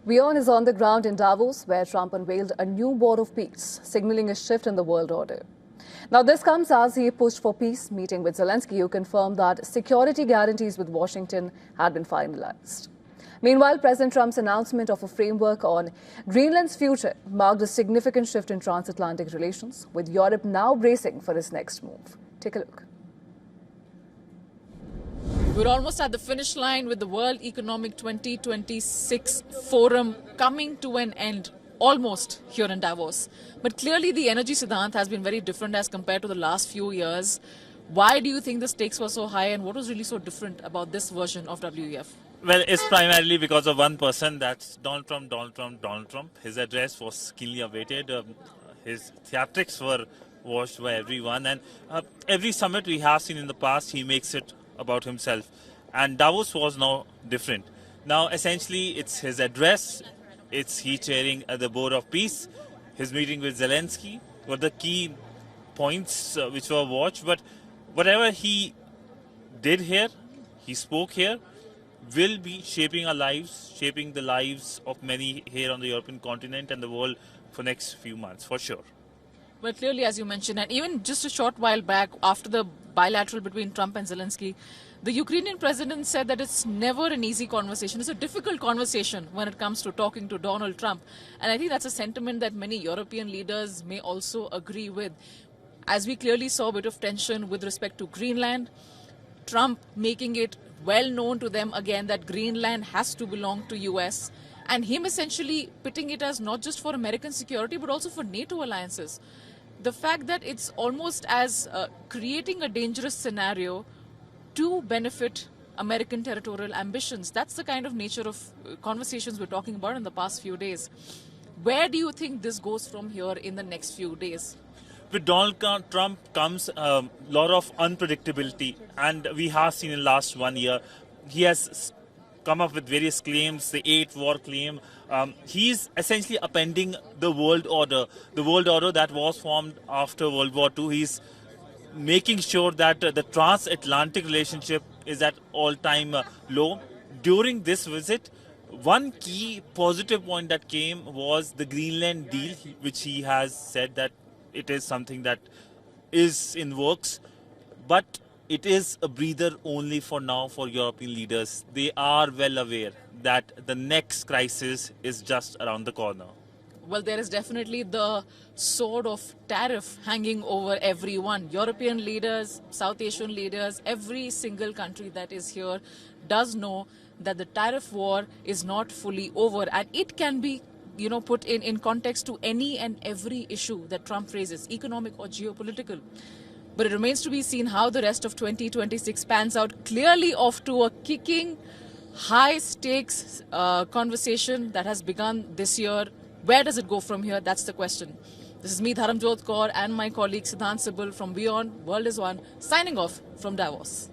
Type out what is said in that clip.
WION is on the ground in Davos, where Trump unveiled a new war of peace, signaling a shift in the world order. Now, this comes as he pushed for peace, meeting with Zelensky, who confirmed that security guarantees with Washington had been finalized. Meanwhile, President Trump's announcement of a framework on Greenland's future marked a significant shift in transatlantic relations, with Europe now bracing for its next move. Take a look. We're almost at the finish line with the World Economic 2026 Forum coming to an end almost here in Davos. But clearly the energy, Siddhant, has been very different as compared to the last few years. Why do you think the stakes were so high, and what was really so different about this version of WEF? Well, it's primarily because of one person, that's Donald Trump. His address was keenly awaited. His theatrics were watched by everyone. And every summit we have seen in the past, he makes it about himself. And Davos was now different. Now, essentially, it's his address. It's he chairing the Board of Peace. His meeting with Zelensky were the key points which were watched. But whatever he did here, he spoke here, will be shaping our lives, shaping the lives of many here on the European continent and the world for next few months, for sure. Well, clearly, as you mentioned, and even just a short while back, after the bilateral between Trump and Zelensky, the Ukrainian president said that it's never an easy conversation. It's a difficult conversation when it comes to talking to Donald Trump. And I think that's a sentiment that many European leaders may also agree with. As we clearly saw a bit of tension with respect to Greenland, Trump making it well known to them again that Greenland has to belong to US, and him essentially pitting it as not just for American security but also for NATO alliances. The fact that it's almost as creating a dangerous scenario to benefit American territorial ambitions. That's the kind of nature of conversations we're talking about in the past few days. Where do you think this goes from here in the next few days? With Donald Trump comes a lot of unpredictability, and we have seen in the last 1 year, he has come up with various claims, the 8th war claim. He's essentially upending the world order that was formed after World War II. He's making sure that the transatlantic relationship is at all-time low. During this visit, one key positive point that came was the Greenland deal, which he has said that it is something that is in works, but it is a breather only for now for European leaders. They are well aware that the next crisis is just around the corner. Well, there is definitely the sword of tariff hanging over everyone. European leaders, South Asian leaders, every single country that is here does know that the tariff war is not fully over, and it can be put in context to any and every issue that Trump raises, economic or geopolitical. But it remains to be seen how the rest of 2026 pans out. Clearly off to a kicking, high-stakes conversation that has begun this year. Where does it go from here? That's the question. This is me, Dharamjot Kaur, and my colleague Siddhant Sibal from WION, World is One, signing off from Davos.